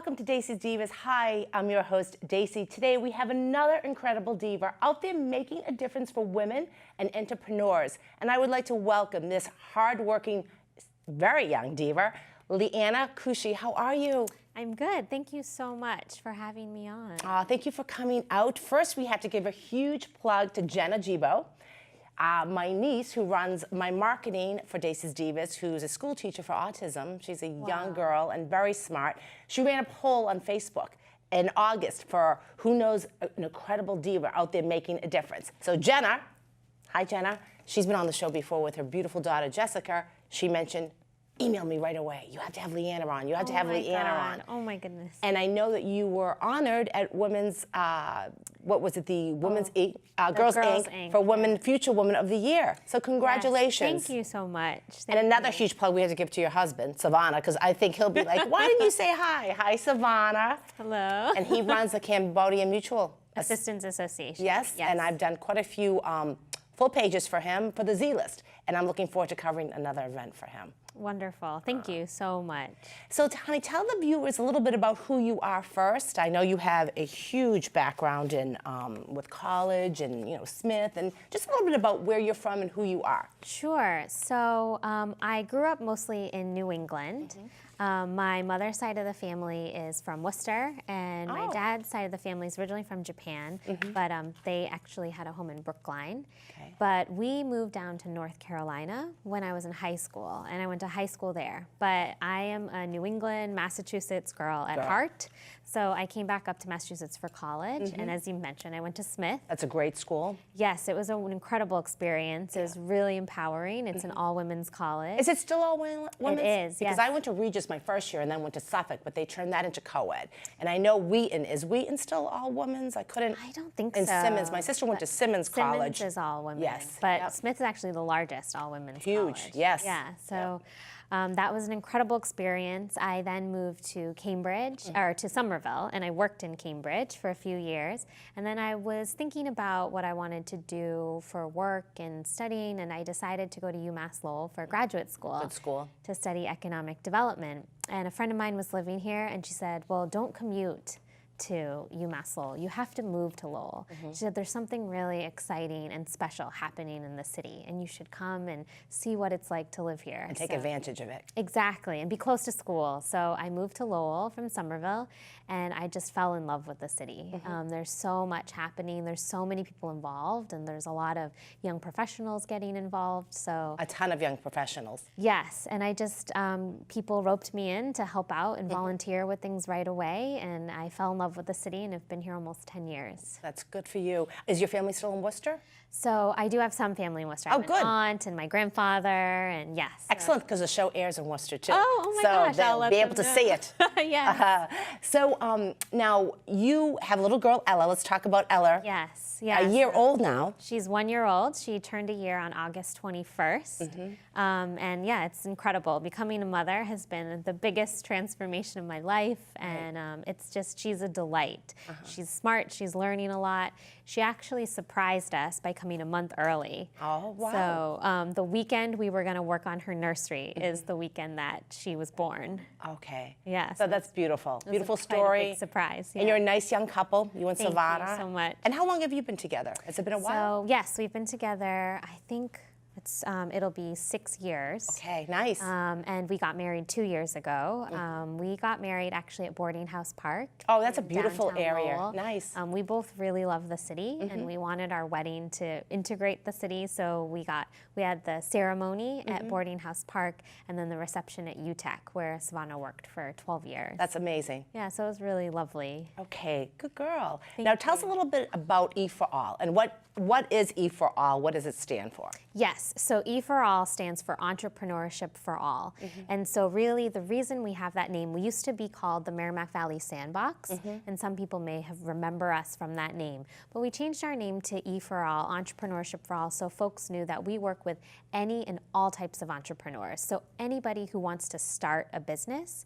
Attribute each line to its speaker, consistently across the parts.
Speaker 1: Welcome to Dacey's Divas. Hi, I'm your host, Dacey. Today we have another incredible diva out there making a difference for women and entrepreneurs. And I would like to welcome this hardworking, very young diva, Lianna Kushi. How are you?
Speaker 2: I'm good. Thank you so much for having me on.
Speaker 1: Thank you for coming out. First, we have to give a huge plug to Jenna Gibo, my niece who runs my marketing for Dacey's Divas, who's a school teacher for autism. She's a young girl and very smart. She ran a poll on Facebook in August for who knows an incredible diva out there making a difference. So Jenna, hi Jenna, she's been on the show before with her beautiful daughter Jessica. She mentioned, email me right away. You have to have Lianna on. You have to have Lianna on.
Speaker 2: Oh my goodness.
Speaker 1: And I know that you were honored at Women's, what was it, the Women's Girls Inc. for Women, Future Woman of the Year. So congratulations.
Speaker 2: Yes, thank you so much.
Speaker 1: And another huge plug we have to give to your husband, Savannah, because I think he'll be like, why didn't you say hi? Hi, Savannah.
Speaker 2: Hello.
Speaker 1: And he runs the Cambodia Mutual
Speaker 2: Assistance Association.
Speaker 1: Yes, and I've done quite a few full pages for him for the Z List. And I'm looking forward to covering another event for him.
Speaker 2: Wonderful. Thank you so much.
Speaker 1: So, honey, tell the viewers a little bit about who you are first. I know you have a huge background in with college and Smith, and just a little bit about where you're from and who you are.
Speaker 2: Sure. So I grew up mostly in New England. My mother's side of the family is from Worcester, and my dad's side of the family is originally from Japan, but they actually had a home in Brookline. Okay. But we moved down to North Carolina when I was in high school, and I went to high school there. But I am a New England, Massachusetts girl at heart, so I came back up to Massachusetts for college, and as you mentioned, I went to Smith.
Speaker 1: That's a great school.
Speaker 2: Yes, it was an incredible experience. It was really empowering. It's an all-women's college.
Speaker 1: Is it still all women's?
Speaker 2: It is,
Speaker 1: because I went to Regis my first year and then went to Suffolk, but they turned that into co-ed. And I know Wheaton, is Wheaton still all women's? I
Speaker 2: don't think
Speaker 1: so. And Simmons, my sister went to Simmons College.
Speaker 2: Simmons is all women.
Speaker 1: Yes.
Speaker 2: But Smith is actually the largest all women's college.
Speaker 1: Huge, yes.
Speaker 2: Yeah, so that was an incredible experience. I then moved to Cambridge, or to Somerville, and I worked in Cambridge for a few years. And then I was thinking about what I wanted to do for work and studying, and I decided to go to UMass Lowell for graduate school.
Speaker 1: Good school.
Speaker 2: To study economic development. And a friend of mine was living here, and she said, well, don't commute to UMass Lowell. You have to move to Lowell. She said, there's something really exciting and special happening in the city, and you should come and see what it's like to live here.
Speaker 1: And take advantage of it.
Speaker 2: Exactly, and be close to school. So I moved to Lowell from Somerville, and I just fell in love with the city. There's so much happening. There's so many people involved, and there's a lot of young professionals getting involved. So
Speaker 1: a ton of young professionals.
Speaker 2: Yes, and I just, people roped me in to help out and volunteer with things right away, and I fell in love with the city and have been here almost 10 years.
Speaker 1: That's good for you. Is your family still in Worcester?
Speaker 2: So I do have some family in Worcester. I have an aunt and my grandfather, and yes.
Speaker 1: Excellent, because the show airs in Worcester too.
Speaker 2: Oh my gosh,
Speaker 1: so
Speaker 2: I'll
Speaker 1: they'll be able to see it.
Speaker 2: Yes.
Speaker 1: So now you have a little girl, Ella. Let's talk about Ella.
Speaker 2: Yes.
Speaker 1: A year old now.
Speaker 2: She's 1 year old. She turned a year on August 21st. And yeah, it's incredible. Becoming a mother has been the biggest transformation of my life, and it's just, she's a delight. She's smart, she's learning a lot. She actually surprised us by coming a month early.
Speaker 1: Oh, wow.
Speaker 2: So the weekend we were gonna work on her nursery is the weekend that she was born.
Speaker 1: Okay.
Speaker 2: Yeah.
Speaker 1: So that's beautiful. Beautiful
Speaker 2: quite
Speaker 1: story.
Speaker 2: a big surprise. Yeah.
Speaker 1: And you're a nice young couple, you and Savannah.
Speaker 2: Thank you so much.
Speaker 1: And how long have you been together? Has it been a while?
Speaker 2: So yes, we've been together, I think it'll be 6 years.
Speaker 1: Okay, nice.
Speaker 2: And we got married 2 years ago. We got married actually at Boarding House Park.
Speaker 1: Oh, that's a beautiful area.
Speaker 2: Lowell.
Speaker 1: Nice.
Speaker 2: We both really love the city, and we wanted our wedding to integrate the city, so we had the ceremony at Boarding House Park, and then the reception at UTech, where Savannah worked for 12 years.
Speaker 1: That's amazing.
Speaker 2: Yeah, so it was really lovely.
Speaker 1: Okay, good girl. Now tell us a little bit about EforAll, and what is EforAll? What does it stand for?
Speaker 2: Yes, so EforAll stands for Entrepreneurship for All. And so really the reason we have that name, we used to be called the Merrimack Valley Sandbox, and some people may have remember us from that name. But we changed our name to EforAll, Entrepreneurship for All, so folks knew that we work with any and all types of entrepreneurs. So anybody who wants to start a business,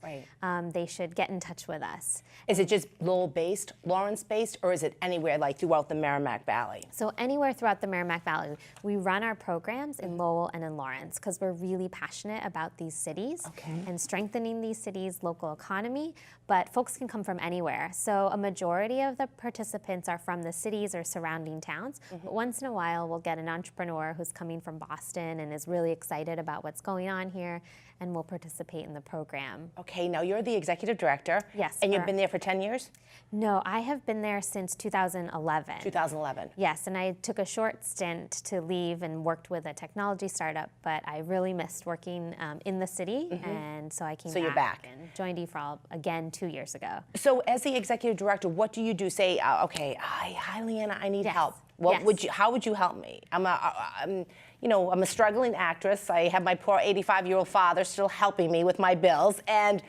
Speaker 2: they should get in touch with us.
Speaker 1: Is it just Lowell-based, Lawrence-based, or is it anywhere like throughout the Merrimack Valley?
Speaker 2: So anywhere throughout the Merrimack Valley. We run our program programs in Lowell and in Lawrence, because we're really passionate about these cities and strengthening these cities' local economy, but folks can come from anywhere. So a majority of the participants are from the cities or surrounding towns, but once in a while we'll get an entrepreneur who's coming from Boston and is really excited about what's going on here, and will participate in the program.
Speaker 1: Okay, now you're the executive director.
Speaker 2: Yes.
Speaker 1: And you've been there for 10 years?
Speaker 2: No, I have been there since 2011.
Speaker 1: 2011.
Speaker 2: Yes, and I took a short stint to leave and worked with a technology startup, but I really missed working in the city, and so I came back.
Speaker 1: So you're back.
Speaker 2: And joined EforAll again 2 years ago.
Speaker 1: So as the executive director, what do you do? Say, okay, hi Lianna, I need help. What would you? How would you help me? I'm a struggling actress. I have my poor 85-year-old father still helping me with my bills. And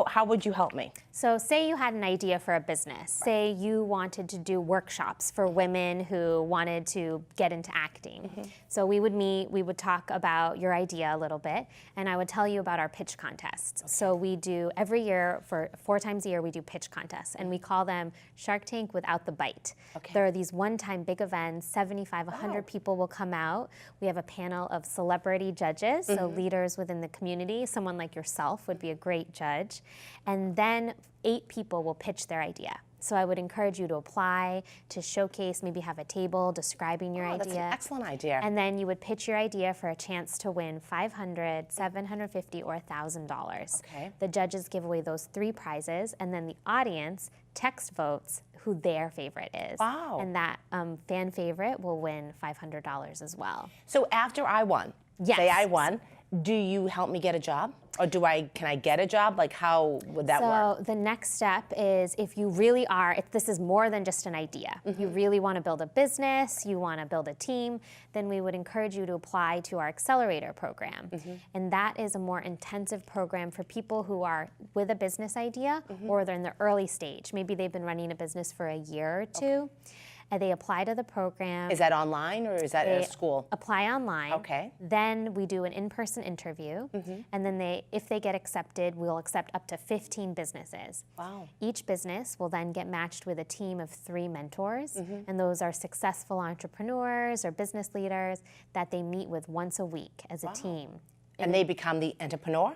Speaker 1: how would you help me?
Speaker 2: So say you had an idea for a business. Say you wanted to do workshops for women who wanted to get into acting. So we would meet, we would talk about your idea a little bit, and I would tell you about our pitch contests. So we do every year, for 4 times a year, we do pitch contests, and we call them Shark Tank without the bite. There are these one-time big events, 75, 100 people will come out. We have a panel of celebrity judges, so leaders within the community. Someone like yourself would be a great judge. And then 8 people will pitch their idea. So I would encourage you to apply, to showcase, maybe have a table describing your idea.
Speaker 1: That's an excellent idea.
Speaker 2: And then you would pitch your idea for a chance to win $500, $750, or $1,000. The judges give away those 3 prizes, and then the audience text votes who their favorite is.
Speaker 1: Wow.
Speaker 2: And that fan favorite will win $500 as well.
Speaker 1: So after I won, say I won, do you help me get a job? Or can I get a job? Like, how would that work?
Speaker 2: So the next step is, if you really are, if this is more than just an idea, you really want to build a business, you want to build a team, then we would encourage you to apply to our Accelerator program. And that is a more intensive program for people who are with a business idea or they're in the early stage. Maybe they've been running a business for a year or 2. And they apply to the program.
Speaker 1: Is that online or is that at a school?
Speaker 2: Apply online.
Speaker 1: Okay.
Speaker 2: Then we do an in-person interview, and then if they get accepted, we'll accept up to 15 businesses.
Speaker 1: Wow.
Speaker 2: Each business will then get matched with a team of 3 mentors, and those are successful entrepreneurs or business leaders that they meet with once a week as a team.
Speaker 1: And they become the entrepreneur?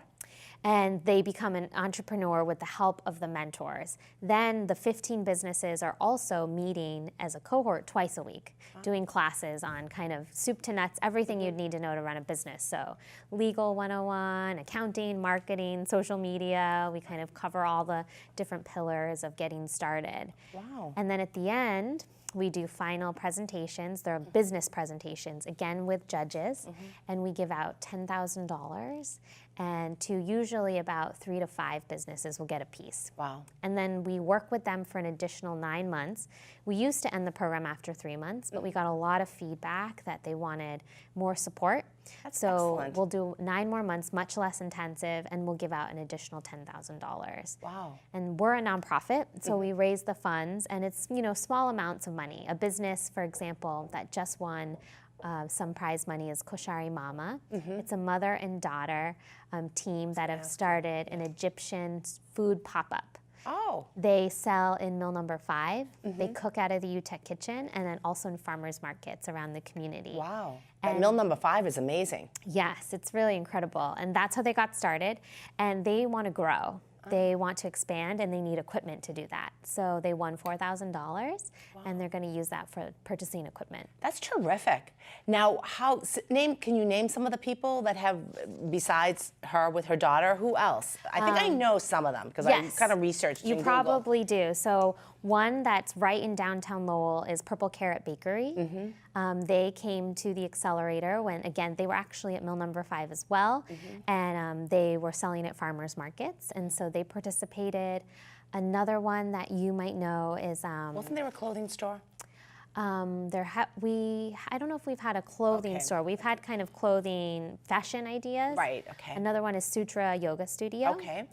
Speaker 2: And they become an entrepreneur with the help of the mentors. Then the 15 businesses are also meeting as a cohort twice a week, doing classes on kind of soup to nuts, everything you'd need to know to run a business. So legal 101, accounting, marketing, social media. We kind of cover all the different pillars of getting started.
Speaker 1: Wow.
Speaker 2: And then at the end, we do final presentations. They're business presentations, again with judges, and we give out $10,000, and to usually about 3 to 5 businesses will get a piece.
Speaker 1: Wow.
Speaker 2: And then we work with them for an additional 9 months. We used to end the program after 3 months, but we got a lot of feedback that they wanted more support.
Speaker 1: That's
Speaker 2: so
Speaker 1: excellent.
Speaker 2: We'll do 9 more months, much less intensive, and we'll give out an additional $10,000.
Speaker 1: Wow.
Speaker 2: And we're a nonprofit, so we raise the funds, and it's small amounts of money. A business, for example, that just won some prize money is Koshari Mama. It's a mother and daughter team that have started an Egyptian food pop-up.
Speaker 1: Oh.
Speaker 2: They sell in Mill Number 5. They cook out of the UTEC kitchen, and then also in farmers markets around the community.
Speaker 1: Wow. And Mill Number 5 is amazing.
Speaker 2: Yes, it's really incredible. And that's how they got started. And they want to grow. They want to expand, and they need equipment to do that. So they won $4,000, and they're going to use that for purchasing equipment.
Speaker 1: That's terrific. Now, can you name some of the people that have, besides her with her daughter, who else? I think I know some of them because I kind of researched in
Speaker 2: You
Speaker 1: Google.
Speaker 2: probably do. So one that's right in downtown Lowell is Purple Carrot Bakery. They came to the Accelerator when, again, they were actually at Mill Number 5 as well, and they were selling at farmers markets, and so they participated. Another one that you might know is...
Speaker 1: Wasn't there a clothing store?
Speaker 2: I don't know if we've had a clothing store. We've had kind of clothing fashion ideas.
Speaker 1: Right, okay.
Speaker 2: Another one is Sutra Yoga Studio.
Speaker 1: Okay.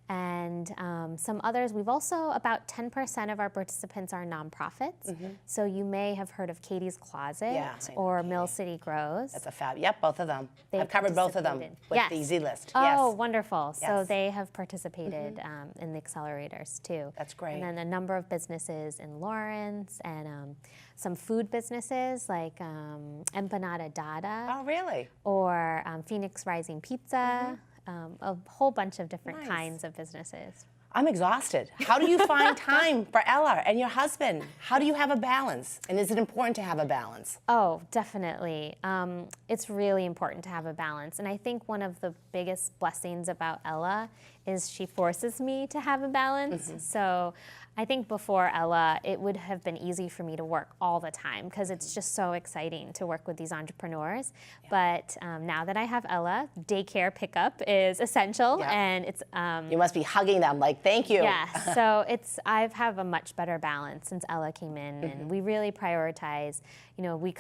Speaker 2: and some others. We've also, about 10% of our participants are nonprofits. So you may have heard of Katie's Closet or Mill City Grows.
Speaker 1: That's a fab. Yep, both of them. I've covered both of them with the Z List.
Speaker 2: Oh, wonderful. So they have participated in the accelerators too.
Speaker 1: That's great.
Speaker 2: And then a number of businesses in Lawrence and some food businesses like Empanada Dada.
Speaker 1: Oh, really?
Speaker 2: Or Phoenix Rising Pizza. A whole bunch of different kinds of businesses.
Speaker 1: I'm exhausted. How do you find time for Ella and your husband? How do you have a balance? And is it important to have a balance?
Speaker 2: Oh, definitely. It's really important to have a balance. And I think one of the biggest blessings about Ella is she forces me to have a balance. So I think before Ella, it would have been easy for me to work all the time because it's just so exciting to work with these entrepreneurs. But now that I have Ella, daycare pickup is essential, and it's
Speaker 1: you must be hugging them like, thank you.
Speaker 2: Yes, so I've have a much better balance since Ella came in, and we really prioritize. You know,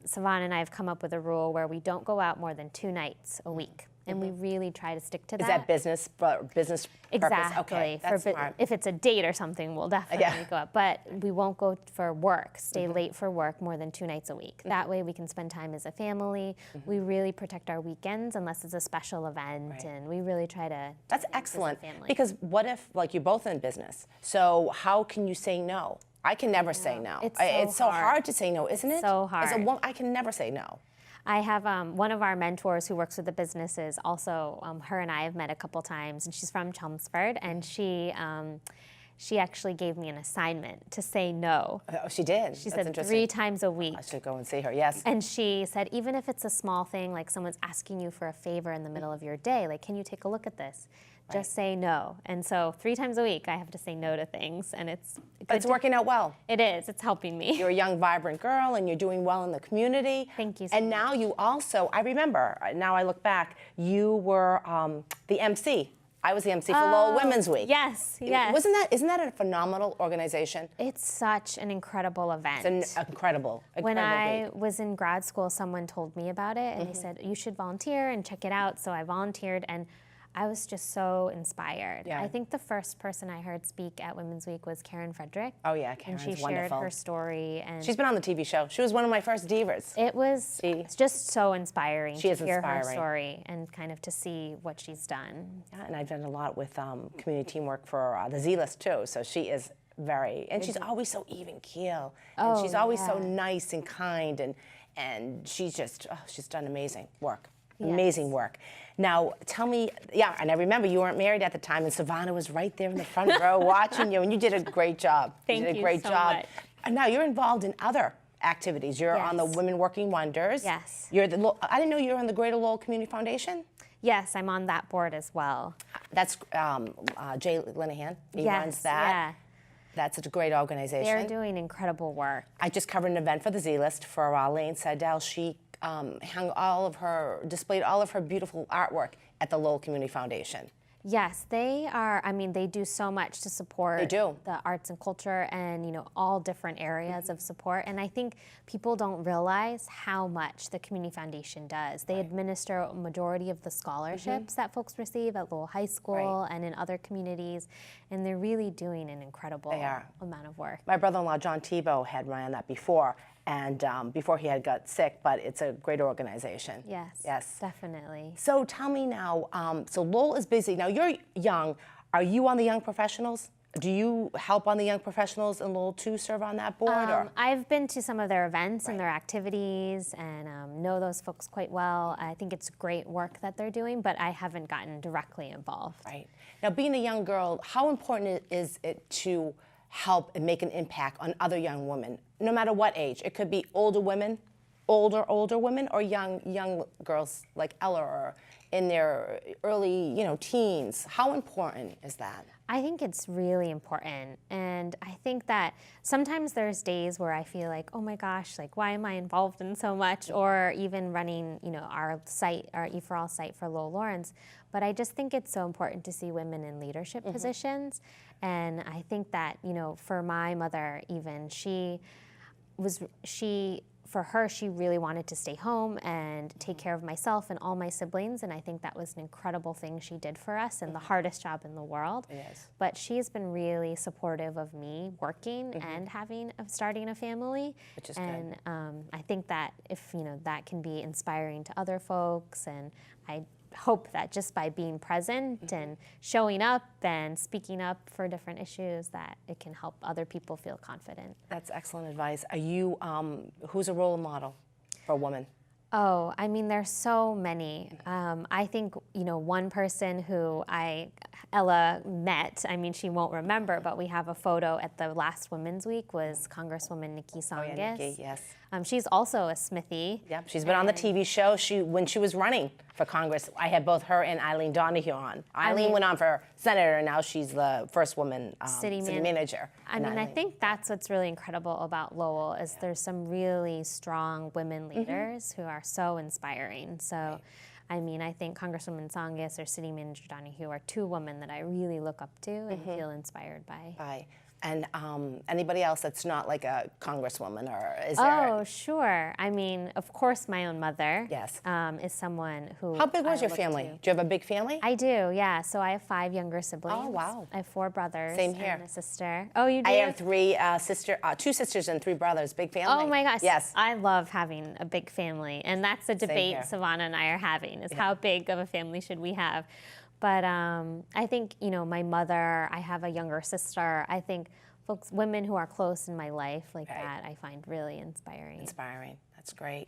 Speaker 2: Savannah and I have come up with a rule where we don't go out more than 2 nights a week. And we really try to stick to that.
Speaker 1: Is that business purpose?
Speaker 2: Exactly.
Speaker 1: Okay, that's smart.
Speaker 2: If it's a date or something, we'll definitely go out. But we won't go for work, stay late for work more than 2 nights a week. That way we can spend time as a family. We really protect our weekends unless it's a special event. And we really try to
Speaker 1: That's excellent. Because what if, like, you're both in business? So how can you say no? I can never say no.
Speaker 2: It's
Speaker 1: so hard to say no, isn't it?
Speaker 2: So hard.
Speaker 1: As a woman, I can never say no.
Speaker 2: I have one of our mentors who works with the businesses. Also, her and I have met a couple times, and she's from Chelmsford, and she actually gave me an assignment to say no.
Speaker 1: Oh, she did?
Speaker 2: She said 3 times a week.
Speaker 1: I should go and see her, yes.
Speaker 2: And she said, even if it's a small thing, like someone's asking you for a favor in the middle of your day, like, can you take a look at this? Just say no. And so 3 times a week, I have to say no to things, and it's
Speaker 1: working out well.
Speaker 2: It is. It's helping me.
Speaker 1: You're a young, vibrant girl, and you're doing well in the community.
Speaker 2: Thank you so
Speaker 1: And
Speaker 2: much.
Speaker 1: now you also, I remember, now I look back, you were the MC. I was the MC for Lowell Women's Week.
Speaker 2: Yes, yes.
Speaker 1: Isn't that a phenomenal organization?
Speaker 2: It's such an incredible event.
Speaker 1: It's incredible.
Speaker 2: When I was in grad school, someone told me about it, and they said, you should volunteer and check it out. So I volunteered, and I was just so inspired.
Speaker 1: Yeah.
Speaker 2: I think the first person I heard speak at Women's Week was Karen Frederick.
Speaker 1: Oh yeah, Karen's
Speaker 2: And she
Speaker 1: wonderful.
Speaker 2: shared her story. And
Speaker 1: She's been on the TV show. She was one of my first divas.
Speaker 2: it was just so inspiring to hear her
Speaker 1: inspiring.
Speaker 2: story and kind of to see what she's done.
Speaker 1: Yeah, and I've done a lot with community teamwork for the Z List too. So she is and she's always so even keel. And she's always so nice and kind, and she's just, she's done amazing work.
Speaker 2: Yes.
Speaker 1: Amazing work. Now, tell me, and I remember you weren't married at the time, and Savannah was right there in the front row watching you, and you did a great job.
Speaker 2: Thank
Speaker 1: you did a
Speaker 2: you
Speaker 1: great
Speaker 2: so
Speaker 1: job.
Speaker 2: much.
Speaker 1: And now you're involved in other activities. You're on the Women Working Wonders.
Speaker 2: Yes.
Speaker 1: I didn't know you were on the Greater Lowell Community Foundation.
Speaker 2: Yes, I'm on that board as well.
Speaker 1: That's Jay Linehan. He runs that.
Speaker 2: Yeah.
Speaker 1: That's a great organization.
Speaker 2: They're doing incredible work.
Speaker 1: I just covered an event for the Z List for Lane Seidel. She displayed all of her beautiful artwork at the Lowell Community Foundation.
Speaker 2: Yes, they are. I mean, they do so much to support the arts and culture and, all different areas of support. And I think people don't realize how much the Community Foundation does. They administer a majority of the scholarships that folks receive at Lowell High School and in other communities. And they're really doing an incredible amount of work.
Speaker 1: My brother-in-law, John Tebow, had ran that before. And before he had got sick, but it's a great organization.
Speaker 2: Yes, definitely.
Speaker 1: So tell me now, so Lowell is busy. Now you're young. Are you on the Young Professionals? Do you help on the Young Professionals in Lowell too, serve on that board?
Speaker 2: I've been to some of their events and their activities and know those folks quite well. I think it's great work that they're doing, but I haven't gotten directly involved.
Speaker 1: Right. Now being a young girl, how important is it to help and make an impact on other young women, no matter what age? It could be older women, older women, or young girls like Ella, or in their early, teens. How important is that?
Speaker 2: I think it's really important, and I think that sometimes there's days where I feel like, oh my gosh, like why am I involved in so much, or even running, our site, our EforAll site for Lowell-Lawrence. But I just think it's so important to see women in leadership positions, and I think that, for my mother even, she for her, she really wanted to stay home and take care of myself and all my siblings, and I think that was an incredible thing she did for us and the hardest job in the world.
Speaker 1: Yes.
Speaker 2: But she's been really supportive of me working and starting a family.
Speaker 1: Which is
Speaker 2: and
Speaker 1: good.
Speaker 2: I think that if that can be inspiring to other folks, and I hope that just by being present and showing up and speaking up for different issues, that it can help other people feel confident.
Speaker 1: That's excellent advice. Are you, who's a role model for a woman?
Speaker 2: Oh, I mean, there's so many. I think, one person who Ella met, I mean, she won't remember, but we have a photo at the last Women's Week, was Congresswoman Nikki Tsongas.
Speaker 1: Oh, yeah, Nikki, yes.
Speaker 2: She's also a Smithy.
Speaker 1: Yep, she's been on the TV show. When she was running for Congress, I had both her and Eileen Donahue on. Eileen went on for senator, and now she's the first woman city manager.
Speaker 2: I mean, I think that's what's really incredible about Lowell is there's some really strong women leaders who are so inspiring. So, I mean, I think Congresswoman Tsongas or City Manager Donahue are two women that I really look up to and feel inspired by.
Speaker 1: And anybody else that's not like a congresswoman, or is there?
Speaker 2: Oh, sure. I mean, of course, my own mother.
Speaker 1: Yes.
Speaker 2: Is someone who.
Speaker 1: How big was your family? Do you have a big family?
Speaker 2: I do, yeah. So I have 5 younger siblings.
Speaker 1: Oh, wow.
Speaker 2: I have 4 brothers.
Speaker 1: Same here.
Speaker 2: And a sister. Oh, you do?
Speaker 1: I have 2 sisters and 3 brothers. Big family.
Speaker 2: Oh my gosh.
Speaker 1: Yes.
Speaker 2: I love having a big family, and that's a debate
Speaker 1: here.
Speaker 2: Savannah and I are having: is how big of a family should we have? But I think my mother. I have a younger sister. I think. Women who are close in my life like that, I find really inspiring.
Speaker 1: Inspiring. That's great.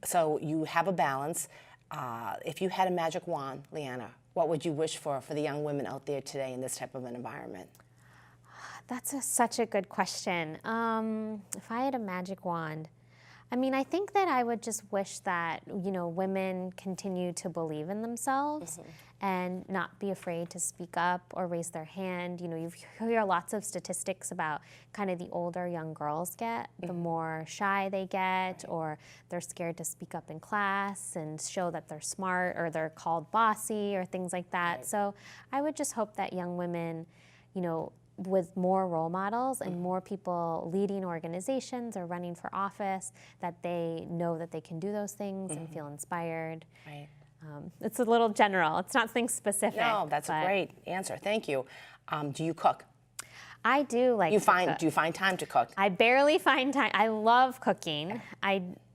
Speaker 1: So you have a balance. If you had a magic wand, Lianna, what would you wish for the young women out there today in this type of an environment?
Speaker 2: That's such a good question. If I had a magic wand, I mean, I think that I would just wish that, women continue to believe in themselves and not be afraid to speak up or raise their hand. You hear lots of statistics about kind of the older young girls get, the more shy they get, or they're scared to speak up in class and show that they're smart, or they're called bossy or things like that. So I would just hope that young women, with more role models and more people leading organizations or running for office, that they know that they can do those things and feel inspired.
Speaker 1: Right.
Speaker 2: It's a little general. It's not something specific.
Speaker 1: No, that's a great answer. Thank you. Do you cook?
Speaker 2: I do like to cook.
Speaker 1: Do you find time to cook?
Speaker 2: I barely find time. I love cooking.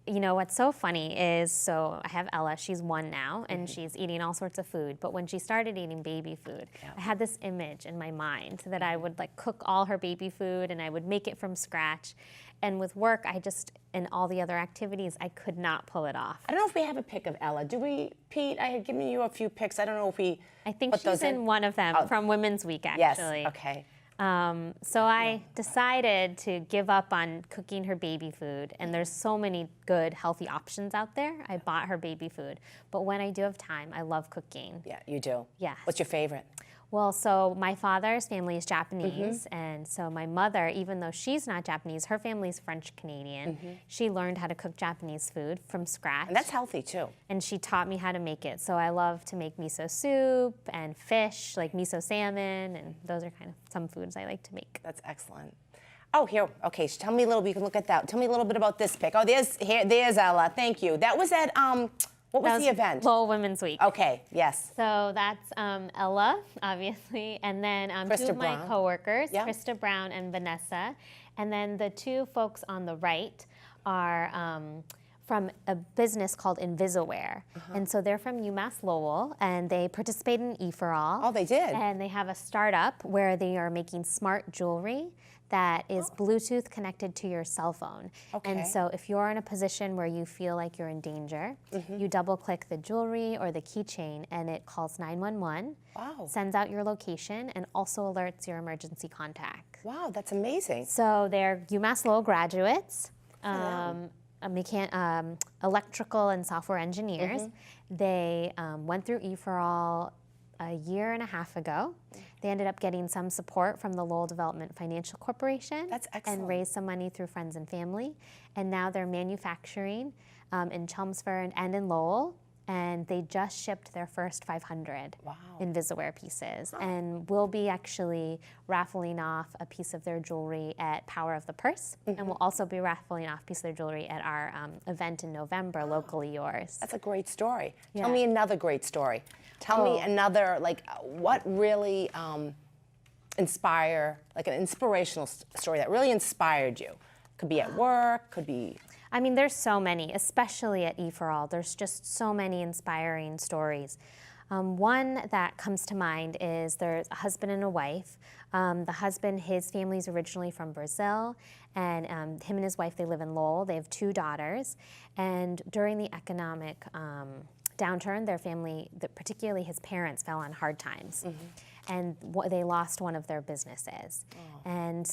Speaker 2: What's so funny is, so I have Ella, she's 1 now, and she's eating all sorts of food. But when she started eating baby food, I had this image in my mind that I would like cook all her baby food and I would make it from scratch. And with work, and all the other activities, I could not pull it off.
Speaker 1: I don't know if we have a pic of Ella. Do we, Pete? I had given you a few pics. I don't know if we
Speaker 2: I think she's in one of them from Women's Week, actually.
Speaker 1: Yes, okay.
Speaker 2: So I decided to give up on cooking her baby food, and there's so many good, healthy options out there. I bought her baby food, but when I do have time, I love cooking.
Speaker 1: Yeah, you do?
Speaker 2: Yes.
Speaker 1: What's your favorite?
Speaker 2: Well, so my father's family is Japanese, and so my mother, even though she's not Japanese, her family's French-Canadian, she learned how to cook Japanese food from scratch.
Speaker 1: And that's healthy, too.
Speaker 2: And she taught me how to make it. So I love to make miso soup and fish, like miso salmon, and those are kind of some foods I like to make.
Speaker 1: That's excellent. Oh, here, okay, tell me a little bit, you can look at that. Tell me a little bit about this pic. Oh, there's Ella, thank you. That was at, what was the event?
Speaker 2: Lowell Women's Week.
Speaker 1: Okay, yes.
Speaker 2: So that's Ella, obviously, and then two of my coworkers, Krista Brown and Vanessa. And then the 2 folks on the right are from a business called Invisaware. And so they're from UMass Lowell, and they participate in EforAll.
Speaker 1: Oh, they did?
Speaker 2: And they have a startup where they are making smart jewelry that is Bluetooth connected to your cell phone.
Speaker 1: Okay.
Speaker 2: And so if you're in a position where you feel like you're in danger, you double click the jewelry or the keychain and it calls 911, sends out your location, and also alerts your emergency contact.
Speaker 1: Wow, that's amazing.
Speaker 2: So they're UMass Lowell graduates, electrical and software engineers. They went through EforAll a year and a half ago. They ended up getting some support from the Lowell Development Financial Corporation.
Speaker 1: That's excellent.
Speaker 2: And raised some money through friends and family. And now they're manufacturing in Chelmsford and in Lowell. and they just shipped their first 500
Speaker 1: Wow.
Speaker 2: Invisaware pieces. And we'll be actually raffling off a piece of their jewelry at Power of the Purse, and we'll also be raffling off a piece of their jewelry at our event in November, Locally Yours.
Speaker 1: That's a great story.
Speaker 2: Yeah.
Speaker 1: Tell me another great story. Tell me another, like, what really like an inspirational story that really inspired you. Could be at work, could be...
Speaker 2: I mean, there's so many, especially at EforAll. There's just so many inspiring stories. One that comes to mind is there's a husband and a wife. The husband, his family's originally from Brazil, and him and his wife, they live in Lowell. They have 2 daughters, and during the economic downturn, their family, particularly his parents, fell on hard times. And they lost one of their businesses. And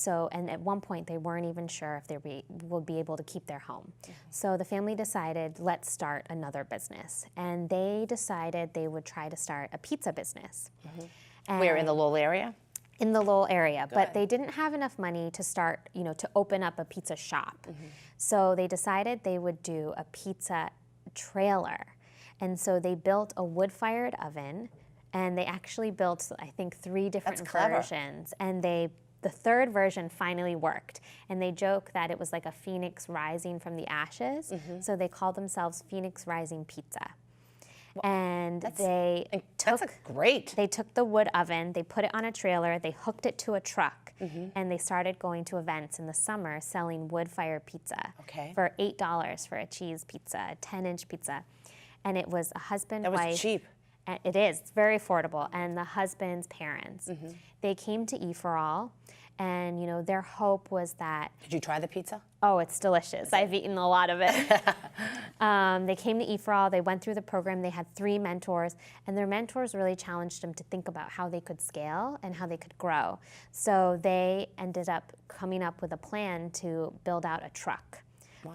Speaker 2: at one point they weren't even sure if they would be able to keep their home. So the family decided, let's start another business. And they decided they would try to start a pizza business.
Speaker 1: Where, in the Lowell area?
Speaker 2: In the Lowell area,
Speaker 1: Good.
Speaker 2: but they didn't have enough money to start, to open up a pizza shop. So they decided they would do a pizza trailer. And so they built a wood-fired oven, and they actually built, I think, 3 different versions. And the 3rd version finally worked. And they joke that it was like a phoenix rising from the ashes. So they called themselves Phoenix Rising Pizza. And they took the wood oven, they put it on a trailer, they hooked it to a truck, and they started going to events in the summer selling wood-fired pizza for $8 for a cheese pizza, a 10-inch pizza. And it was a husband, wife.
Speaker 1: That was cheap.
Speaker 2: It is. It's very affordable. And the husband's parents. They came to EforAll, and their hope was that...
Speaker 1: Did you try the pizza?
Speaker 2: Oh, it's delicious. I've eaten a lot of it. They came to EforAll. They went through the program. They had 3 mentors, and their mentors really challenged them to think about how they could scale and how they could grow. So they ended up coming up with a plan to build out a truck.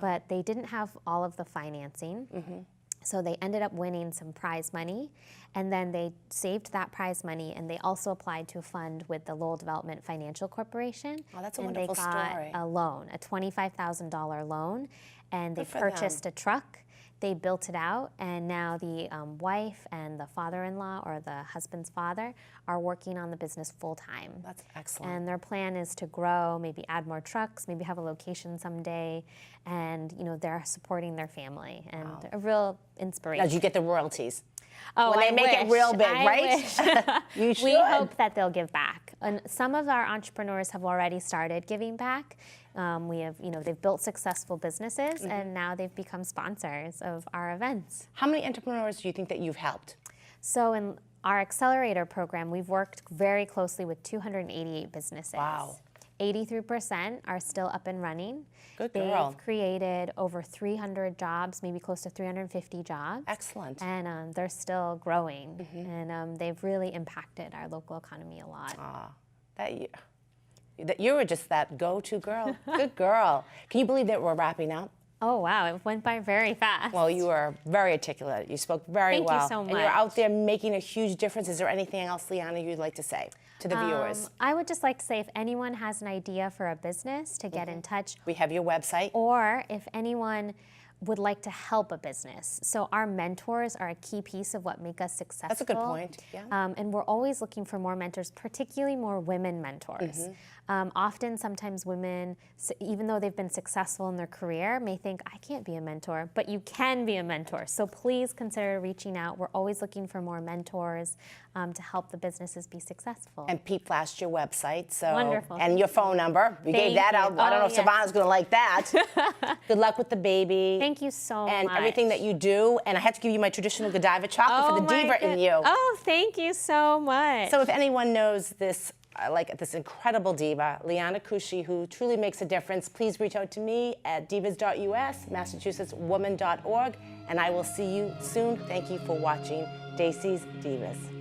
Speaker 2: But they didn't have all of the financing. So they ended up winning some prize money, and then they saved that prize money, and they also applied to a fund with the Lowell Development Financial Corporation.
Speaker 1: Oh, that's a wonderful story.
Speaker 2: And they got a loan, a $25,000 loan, and they purchased a truck. They built it out, and now the wife and the father-in-law, or the husband's father, are working on the business full-time.
Speaker 1: That's excellent.
Speaker 2: And their plan is to grow, maybe add more trucks, maybe have a location someday, and they're supporting their family, and a real inspiration.
Speaker 1: Now, did you get the royalties?
Speaker 2: Oh,
Speaker 1: when they make it real big, right? You should.
Speaker 2: We hope that they'll give back. And some of our entrepreneurs have already started giving back. We have, they've built successful businesses, and now they've become sponsors of our events.
Speaker 1: How many entrepreneurs do you think that you've helped?
Speaker 2: So in our Accelerator program, we've worked very closely with 288 businesses.
Speaker 1: Wow.
Speaker 2: 83% are still up and running.
Speaker 1: Good girl.
Speaker 2: They've created over 300 jobs, maybe close to 350 jobs.
Speaker 1: Excellent.
Speaker 2: And they're still growing. And they've really impacted our local economy a lot.
Speaker 1: That you were just that go-to girl. Good girl. Can you believe that we're wrapping up?
Speaker 2: Oh, wow. It went by very fast.
Speaker 1: Well, you were very articulate. You spoke very well.
Speaker 2: Thank you so much.
Speaker 1: And you're out there making a huge difference. Is there anything else, Lianna, you'd like to say to the viewers?
Speaker 2: I would just like to say, if anyone has an idea for a business, to get in touch.
Speaker 1: We have your website.
Speaker 2: Or if anyone would like to help a business. So our mentors are a key piece of what make us successful.
Speaker 1: That's a good point, yeah.
Speaker 2: And we're always looking for more mentors, particularly more women mentors. Often, sometimes women, even though they've been successful in their career, may think, I can't be a mentor, but you can be a mentor. So please consider reaching out. We're always looking for more mentors to help the businesses be successful.
Speaker 1: And Pete flashed your website. So,
Speaker 2: wonderful.
Speaker 1: And your phone number. We gave that out. I don't know if Savannah's going to like that. Good luck with the baby.
Speaker 2: Thank you so much.
Speaker 1: And everything that you do. And I had to give you my traditional Godiva chocolate for the diva in you.
Speaker 2: Oh, thank you so much.
Speaker 1: So if anyone knows this, like this incredible diva, Lianna Kushi, who truly makes a difference, please reach out to me at divas.us, massachusettswoman.org, and I will see you soon. Thank you for watching Dacey's Divas.